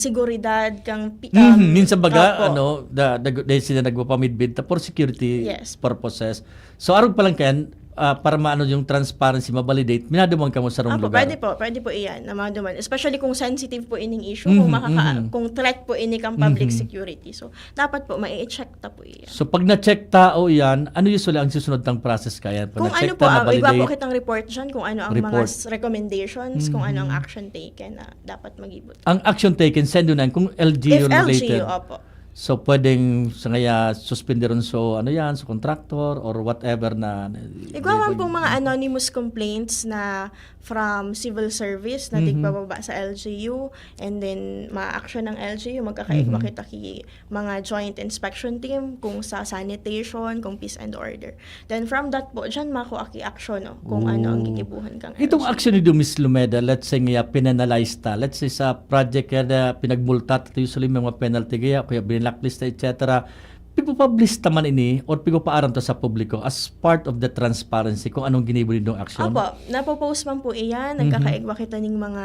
seguridad kang Minsan baga, opo. dahil sila nagpapamidbid for security Yes. purposes. So, arog pa lang kayan, para maano yung transparency, mabalidate, minadumang ka mo sa rong Opo, lugar. pwede po iyan, na mga duman. Especially kung sensitive po ining issue, kung threat po ini kang public security. So, dapat po, mai-check ta po iyan. So, pag na-check tao yan, ano usually ang susunod ng process kaya? Pag Kung ano na-check po, ta, iba po na-validate, kitang report dyan, kung ano ang Report. mga recommendations, kung ano ang action taken na dapat mag-ibot. ang action taken, send yun kung If LGU related. LGU, opo. So, pwedeng sa ngaya suspenderon so ano yan, so contractor or whatever na. Igwaman pong mga anonymous complaints na from civil service na tigpababa sa LGU, and then ma-action ng LGU, magkakaigwa kita ki mga joint inspection team kung sa sanitation, kung peace and order. Then from that po, dyan makuaki action no, kung ano ang gigibuhan kang Itong LGU. action ni Miss Lumeda, let's say nga pinanalyze ta. Let's say sa project kaya na pinagmulta, ito usually may mga penalty kaya, kaya binlacklist etc. Pipo-publish taman ini or pipo-paaram to sa publiko as part of the transparency kung anong ginibo nitong action. Opo, napopost man po iyan, nagkakaigwa kita ng mga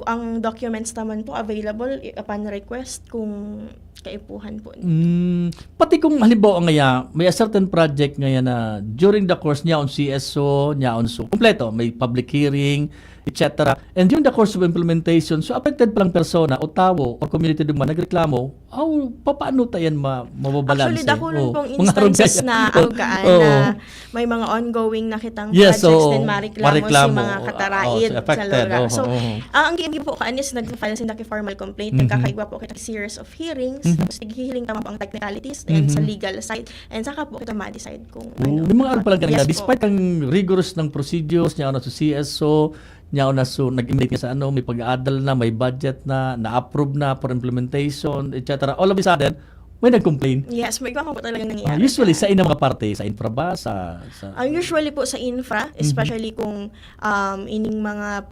ang documents naman po available upon request kung kaipuhan po. Pati kung halimbawa ngaya, may a certain project ngaya na during the course niya on CSO, niya on so, kompleto, may public hearing, etc. And during the course of implementation, so affected palang persona o tao o community duman nagreklamo, paano tayan mababalanse? Actually, dako nun pong mga instances harong na kaya. arugaan Oo. na may mga ongoing na kitang Yes, projects oo. din mareklamo Mareklamo. si mga katarait So sa affected. lugar. So, Oo. ang gigi po kaan is nag-file sin formal complaint, nagkakaigwa po kita series of hearings, tapos naghihiling tama po ang technicalities and sa legal side, and saka po kita ma-decide kung ano. May mga araw palang ganun. Yes po. Despite ang rigorous ng procedures, niya na sa CSO, niya na so nag-implement sa ano, may pag-aadal na, may budget na-approve na for implementation, etc. All of a sudden, may nag-complain. Yes, may iba po talagang nangyayari. Usually, sa ina mga parte, sa infra ba? Sa Usually po sa infra, especially kung ining mga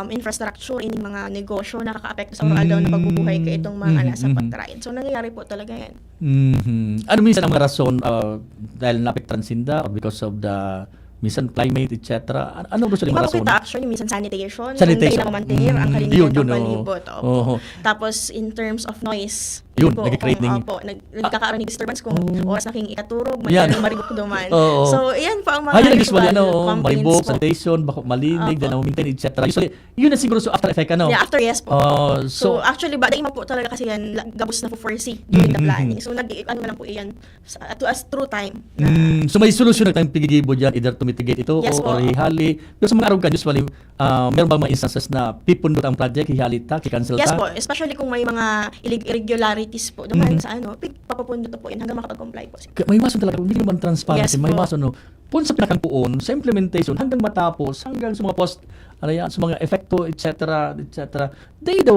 infrastructure, ining mga negosyo nakaka-apekto sa overall daw na pagbubuhay ka itong mga nasa pagtrain. So, nangyayari po talaga yan. Ano minsan ang mga rason dahil naapektuhan sinda or because of the minsan climate, etc. Ano gusto yung Iba mga po rason? kita actually, minsan sanitation, Sanitation. ang mamantenir, ang Yun, kalinitan yun, ng palibot. oo. Opo. Oo. Tapos, in terms of noise, Yun, po, nag-create ng- nagkakaroon ng disturbance kung oras naking ikaturog, Yan. maribok duman. Oo. So, yan po ang mga Ayun, usually, complaints maribok, po. sanitation, bako malinig, Opo. then maintain, etc. Usually, yun na siguro so after effect, ano? Yeah, after yes po. Oh, So, actually, ba, daima po talaga kasi yan, gabos na po foresee during the planning. So, ano lang po iyan, as true time. So may solusyon na tayong pigigibo dyan, either to mitigate ito Yes or po. hihali. Pero sa mga araw ka, usually, meron ba mga instances na pipundot ang project, hihali ta, kikancel ta? Yes po, especially kung may mga irregularities po duman sa ano, papapundot po yun hanggang makapag-comply po. May maso talaga, hindi naman transparency, Yes may po. maso no. Pun sa pinakangpuon, sa implementation, hanggang matapos, hanggang sa mga post, ano yan, sa mga efekto, etc., etc. They daw,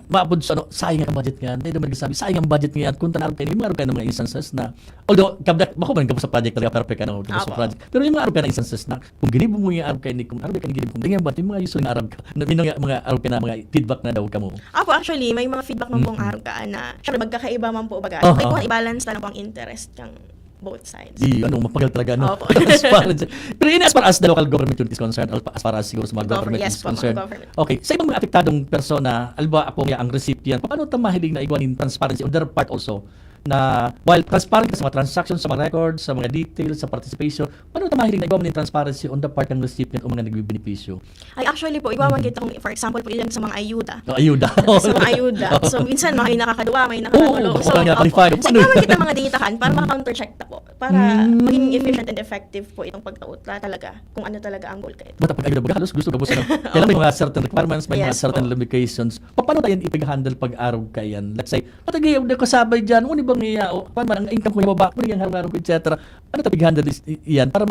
maapod sa ano, sayang ang budget nga, they daw magsasabi, sayang ang budget nga, kung tanarap kayo, may mga mga instances na, although, bako man sa project talaga, perfect, ano, sa Apo. project. Pero yung mga araw na instances na, kung ginibo mo yung araw kayo, kung araw kayo ginibo, kung ganyan ba, yung mga usually na araw ka, mga araw ka na, mga feedback na daw ka mo. Apo, actually, may mga feedback man pong arugaan na, syempre, magkakaiba man po baga. Oh, May oh. kung i-balance na lang po ang interest ng both sides. Mapagal talaga, no? Opo. Pero as far as the local government unit is concerned, as far as siguro sa mga government Yes is po, mga concerned. government. Okay, sa ibang mga apektadong persona, alba ako ang recipient, paano tamahiling na igwanin transparency on their part also? Na while transparent sa mga transactions, sa mga records, sa mga details, sa participation, paano tamahiling na igwanin transparency on the part ng recipient o mga nagbibenepisyo? Ay, actually po, iwaman kita kung, for example, po ilang sa mga ayuda. Ayuda. Sa mga ayuda. So, minsan, may nakakaduwa, may nakakagulo. Oo, So, baka nga qualified. so, iwaman kita mga datahan para maka-countercheck na po. Para maging efficient and effective po itong pagtautla talaga kung ano talaga ang goal kayo. Bata pag ayuda baga, halos gusto gabusan. Kailan may mga certain requirements, may mga Yes certain po. limitations. Paano tayo ipag-handle pag-araw kayan? Let's say, patagay na kasabay dyan, uni bang iya, o paano man ang income ko yung baba, uni yung araw-araw, etc. Ano tayo pag-handle iyan? Para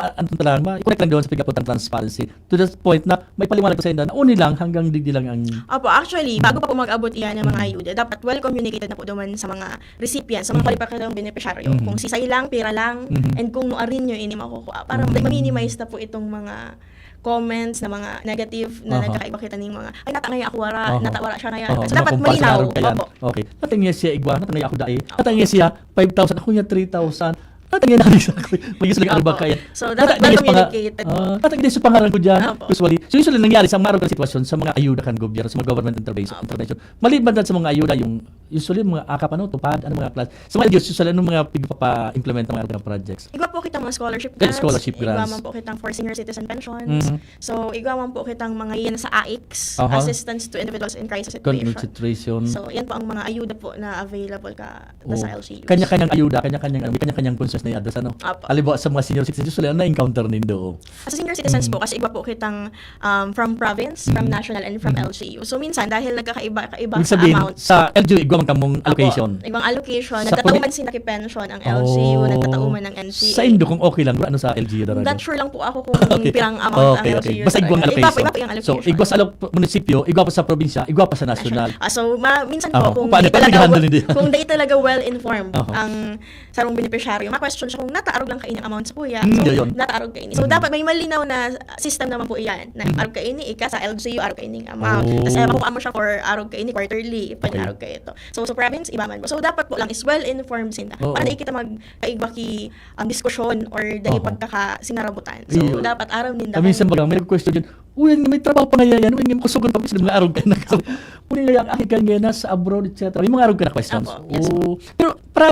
i-connect lang doon sa pag-apot ng transparency. To the point na may paliwanag ko sa inyo na uni lang hanggang digdi lang ang... Opo, actually, bago pa po mag-abot iyan ng mga ayuda, dapat well communicated na po duman sa mga recipients, sa mga kwalipikadong beneficiaryo. Kung sisay lang, pira lang, and kung nuarin nyo ini makukuha. Para ma-minimize na po itong mga comments na mga negative na nagkakaiba kita ng mga ay natangay ako wara, natawara siya na yan. So dapat malinaw. Opo. Okay. Natangay siya igwa, natangay ako dai. Natangay siya 5,000, ako niya 3,000. Tatangin na sa mag-isang arba Opo. kaya. So, dapat well-communicated. Tatangin sa pangalan ko dyan. Opo. Usually. So, usually nangyari sa mga sitwasyon sa mga ayuda kan gobyerno, sa mga government intervention. Maliban na sa mga ayuda, yung usually mga akap, tupad, mga class. Sa mga LGUs, usually mga pigpapa-implement ng mga projects. Igwa po kitang mga scholarship Yeah, grants. scholarship grants. Igwa man po kitang for senior citizen pensions. So, igwa man po kitang mga yan sa AICS, Assistance to Individuals in Crisis Situation. So, yan po ang mga ayuda po na available sa LGUs. Kanya-kanyang ayuda, may kanya-kanyang concerns na i-address. Apo. Halimbawa sa mga senior citizens, usually na-encounter nindo. Sa senior citizens po, kasi iba po kitang from province, from national, and from LGU. So, minsan, dahil nagkakaiba Ibig sa sabihin, amount. sa LGU, igwa man kamong allocation. Ibang allocation. Sa Nagtatauman sila pension ang LGU, nagtatauman ng NCA. Sa Indo, kung okay lang, ano sa LGU daraga? Not sure lang po ako kung Okay. pirang amount ang Okay. LGU. Basta igwang allocation. Iba po yung allocation. So, igwa sa munisipyo, igwa pa sa probinsya, igwa pa sa national. So, minsan po, kung paano i-handle hindi? kung di talaga well-informed Oho. ang sarong beneficiaryo, ma-question siya kung nataarog lang kainin ang amount sa kuya. Yun. Nataarog kainin. So, dapat may malinaw na system naman po iyan. Na arog kainin, sa LGU, arog kainin ang amount. Tapos, makuha mo siya for arog kainin quarterly, pwede arog kayo ito. So, province, iba man po. So, dapat po lang is well-informed sila. Para di kita magkaigbaki diskusyon or dahil pagkakasingarabutan. So, dapat araw din dapat. Minsan baga, may question dyan, may trabaho pa nga yan, may kusugon pa, may mga arog ka na. Uy, nga aking kanya na sa abroad, etc. May mga arog ka na questions. Apo, yes. Pero,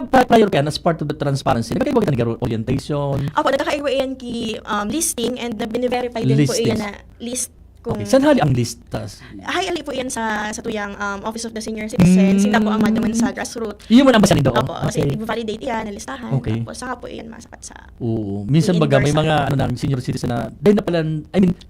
prior ka, as part of the transparency, nagkaiba ka na orientation. Ako, nagkakaiba yan listing and bine-verify din po Listings. iyan na list kung Saan hali ang listas? highly po yan sa tuyang Office of the Senior Citizen. Sila po ang naman sa grassroots. Iyon mo na ba sa nindo? Opo, kasi i-validate yan, nalistahan. Okay. Tapos saka po yan masapat sa... Oo. Minsan baga may mga senior citizen na dahil na pala,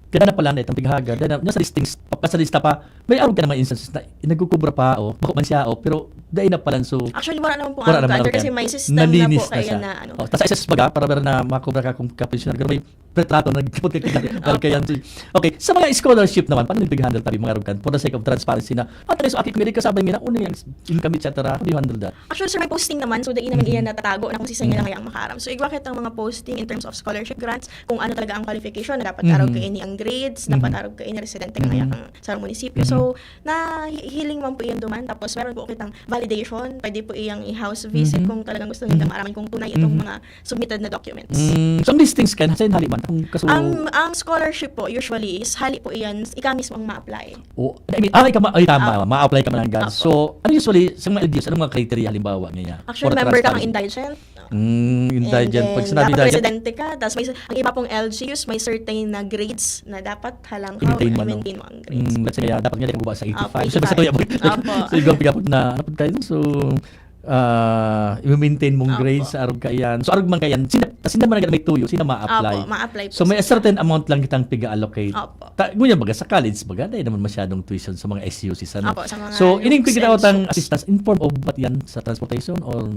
ganda na pala na itong pighaga, dahil na nasa listings, sa lista pa, may arog ka na mga instances na nagkukubra pa bako man siya pero dahil na pala so Actually, wala naman po wala ang naman culture kasi may system na nalinis po kaya siya. na ano. Tapos sa baga para na makubra ka kung kapensyonary pero may retrato nagkipot ka kaya okay, sa mga scholarship naman paano nilbig-handle tabi mga arog for the sake of transparency na so akit merit ka sabay nga una yung income etc. How do you handle that? Actually, sir, may posting naman. So, dahil naman iyan natatago na kung sisa nila ngayang makaram. So, igwakit ang mga posting in terms of scholarship grants, kung ano talaga ang qualification, na dapat arog kayo ni ang grades, dapat arog kayo ni residente ka ngayang sa munisipyo. So, hiling man po iyan duman. Tapos, meron po kitang validation. Pwede po iyang i-house visit kung talagang gusto nila maaraman kung tunay itong mga submitted na documents. So, ang listings ka, saan hali man? Ang scholarship po, usually, is hali po iyan, ikaw mismo ang ma-apply. Tama, ma-apply ka man hanggang. So, ano usually, sa mga LGUs, anong mga criteria halimbawa ngayon? Actually, member ka ng indigent. Indigent. Pag sinabi dapat indigent, residente ka. Tapos ang iba pong LGUs, may certain na grades na dapat halang i-maintain mo ang grades. Let's say, dapat nga guba sa 85. Opo, So, basta kuya, Opo. so, igapag na, napag kayo. So, i-maintain mong Opo. grades sa arog kayan. So, arog man kayan, sino man may tuyo, sino ma-apply. Opo, ma-apply po So, may a sila. certain amount lang kitang piga-allocate. Opo. Ngunyan baga, sa college baga, dahil naman masyadong tuition sa mga SUCs. Ano? Opo, sa mga So, ining looks kikitawat and ang assistance in form of what yan sa transportation or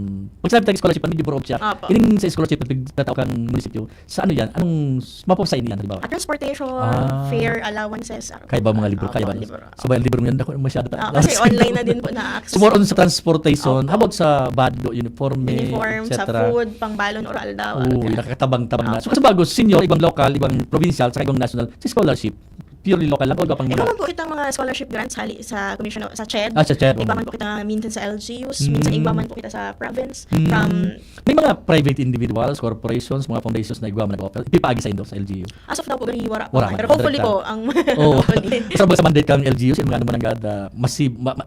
pag sabi tayo scholarship, ano yung siya? Opo. Ining sa scholarship, pagkatao kang munisipyo, sa ano yan? Anong mapapasain niyan? Halimbawa? Transportation, fare, allowances. Kaya ba mga libro? Opo, Kaya ba? libro. So, ba yung libro ngayon? Ako masyado. Kasi online na din po na-access. So, more on sa transportation. Opo. How about sa badlo, uniform, Sa etc.? food, pang-balon, oral daw. Oo, nakakatabang-tabang na. So, kasi bago, senior, ibang local, ibang provincial, sa ibang national, sa scholarship, purely local lang, o pang Iba man po kitang mga scholarship grants sa commission sa CHED. sa chat. Iba man po kita minsan sa LGUs, minsan iba man po kita sa province. From May mga private individuals, corporations, mga foundations na igwa man nag-offer. Ipipagi sa Indo, sa LGU. as of now po gani wala Wala pa. man, Pero hopefully direct po ang Oo. hopefully. Sa mga sa mandate kang LGU, sa mga naman ang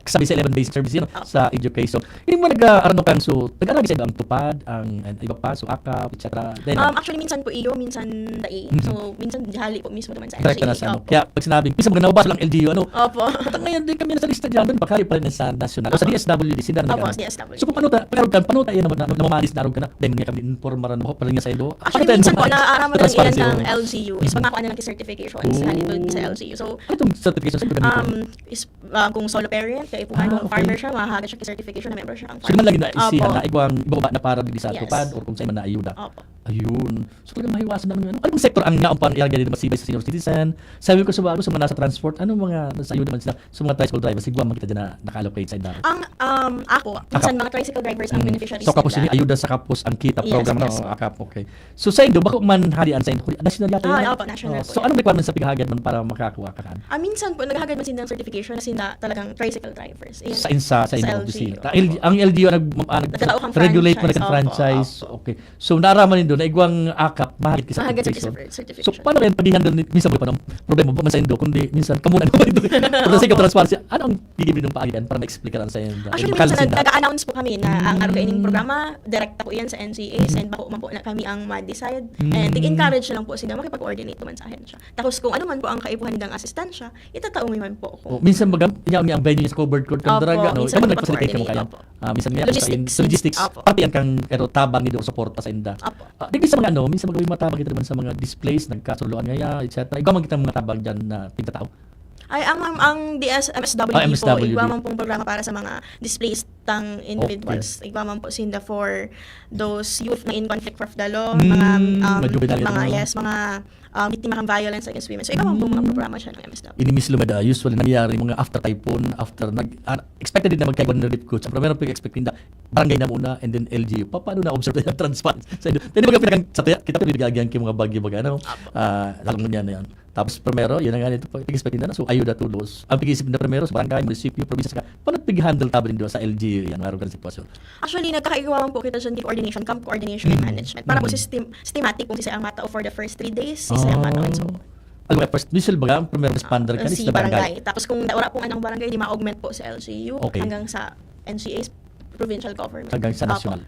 kasabi sa 11 basic service yun, sa education. Hindi mo nag-arano kang so, nag-aragi sa ang tupad, ang iba pa, so akap, etc. Then, Actually minsan po iyo, minsan dai. So minsan hali po mismo naman sa direct ka na sa ano. Opo. Kaya pag sinabing, minsan mga nababasa lang LGU, ano, Opo. Patang ngayon din kami nasa lista dyan, doon pakari pa rin sa national. O sa DSWD, sila na Opo, nag- DSWD. So kung panuta yan naman, namamalis na arog ka na, then nga kami informaran mo, pa rin nga sa ilo. Actually, minsan po, naaaraman lang iyan Transparency, ng oo. LGU is pag nakuha na lang certification sa halipod sa LGU. So, Ano itong certification sa gamitin? kung solo parent, kaya ipuhan kung okay. farmer siya, mahahagat siya certification na member siya ang So, man lagi na isihan Opo. na ibang ibaba na para di sa Yes. tupad or kung saan man na ayuda. Opo. Ayun. So talagang mahiwasan naman. Anong sektor ang naampan ilagay din masibay sa senior citizen? Sabi ko sa mga sa mga nasa transport, anong mga nasa ayun naman sila sa mga tricycle drivers, sigwa makita dyan na naka-allocate sa indaro. Ang ako, minsan mga tricycle drivers ang beneficiaries So kapos nila. ini ayuda sa kapos ang kita Yes, program yes. no akap okay. So sa indo bako man harian sa indo national yata yun? Opo, national po So yan. anong requirements sa pighagad man para makakuha ka kan? Minsan po naghahagad man sila ng certification na sila talagang tricycle drivers. Ayan. Sa indo LGU, opisina. opo. Ang LGU Nagtatao kang regulate man franchise, kan opo, franchise. opo. Okay. So naraman nindo na igwang akap mahigit ka sa Mahagad certification. sa certification. So paano rin pag-handle minsan mo pa ng problema ba man sa indo kundi minsan kamunan mo ito. Pero sa ikaw transparency, ano ang gigibin ng paagian para ma-explicaran sa indo? Actually, minsan nag-announce po kami na ang Arugainin programa, direkta po yan sa NCA, send bako man po na kami ang ma-decide. And encourage lang po sila makipag-coordinate naman sa akin siya. Tapos kung ano man po ang kaipuhan nilang asistansya, itatao man po ako. Minsan baga ang venue sa covered court kang Opo, daraga no. minsan Ikaw man nagpa-coordinate, nagfacilitate ka mo kaya. opo. Minsan nga Logistics. sa logistics. Opo. Pati yan kang tabang nido suporta sa inda. Opo. Di sa mga minsan magawin matabang kita naman sa mga displays, nagkasuluan ngaya, etc. Ikaw man kita mga tabang diyan na tigtatao. Ay, ang MSWD po, MSWD. igwa man pong programa para sa mga displaced tang individuals. Igwa man po sinda for those youth na in conflict of the law, mga juvenile mga, na. yes, mga biktima ng violence against women. So, igwa man po mga programa siya ng MSWD. Inimis lumada usually nangyayari mga after typhoon, after expected din na magkaiwan ng relief coach. Pero meron pa expecting na barangay na muna and then LGU. Paano na observe yung transparency? Hindi ba pinakang sa kita pinagagyan kay mga bagyo baga ano? Lalong niya na yan. Tapos primero, yun ang ganito pa expecting na. So ayuda tulos. Ang pag-isip na primero sa barangay, munisipyo, probinsya ka. Paano pig-handle tabi din sa LGU yan? Meron ka ng sitwasyon. Actually, nagkakaigawan po kita dyan coordination, camp coordination and management. Para po systematic kung sisay ang matao for the first 3 days, sisay ang matao and so on. Alam mo, first visual baga, primero responder ka Si sa barangay. Tapos kung wala pong anong barangay, di ma-augment po sa LGU Okay. hanggang sa NCA's provincial government. Hanggang sa Opo. national.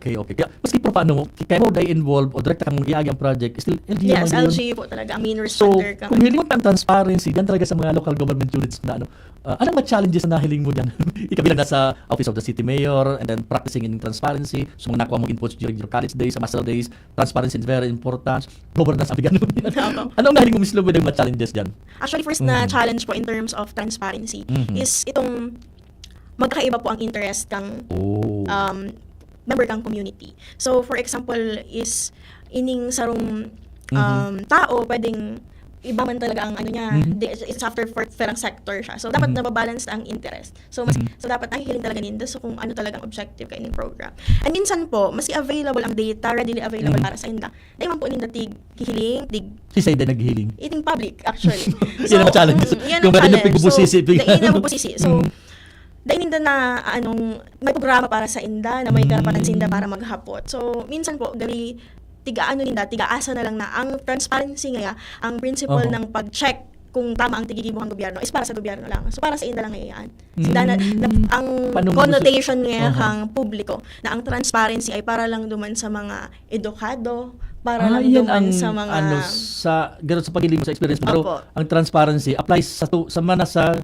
Okay. Kaya, maski po paano, kaya mo dahil involved o direkta kang iagi ang project, still LGU Yes, man yun. LGU po talaga. Ang main So, responder kung kami. hiling mo ang transparency, yan talaga sa mga local government units na ano, anong mga challenges na nahiling mo dyan? Ikaw bilang nasa Office of the City Mayor and then practicing in transparency. So, kung nakuha mong inputs during your college days, sa master days, transparency is very important. Governance, sabi ganun yan. Anong nahiling mo, Ms. Lubid, yung mga challenges dyan? Actually, first na challenge po in terms of transparency is itong magkakaiba po ang interest kang member kang community. So, for example, is ining sarong tao, pwedeng iba man talaga ang ano niya, it's after for ferang sector siya. So, dapat nababalance ang interest. So, so dapat nakikiling talaga ninda so kung ano talagang objective ka ining program. And minsan po, mas available ang data, readily available para sa inda. Dahil man po ninda tig hihiling, tig Si Sayda naghihiling. eating public, actually. Yan ang challenge. Yan Kung ang meron yung challenge. pigbubusisi, So, dahil na bubusisi. So, dahil ninda na may programa para sa inda, na may karapatan sinda para maghapot. So, minsan po, gali tiga-asa na lang na ang transparency ngaya, ang principle ng pag-check kung tama ang tigigibuhang gobyerno is para sa gobyerno lang. So, para sa inda lang ngayaan. Sinda ang Paano mo connotation ngaya kang publiko na ang transparency ay para lang duman sa mga edukado, para lang yan duman ang sa mga sa ganun sa paghiling mo sa experience mo. Pero Opo. ang transparency applies sa mga nasa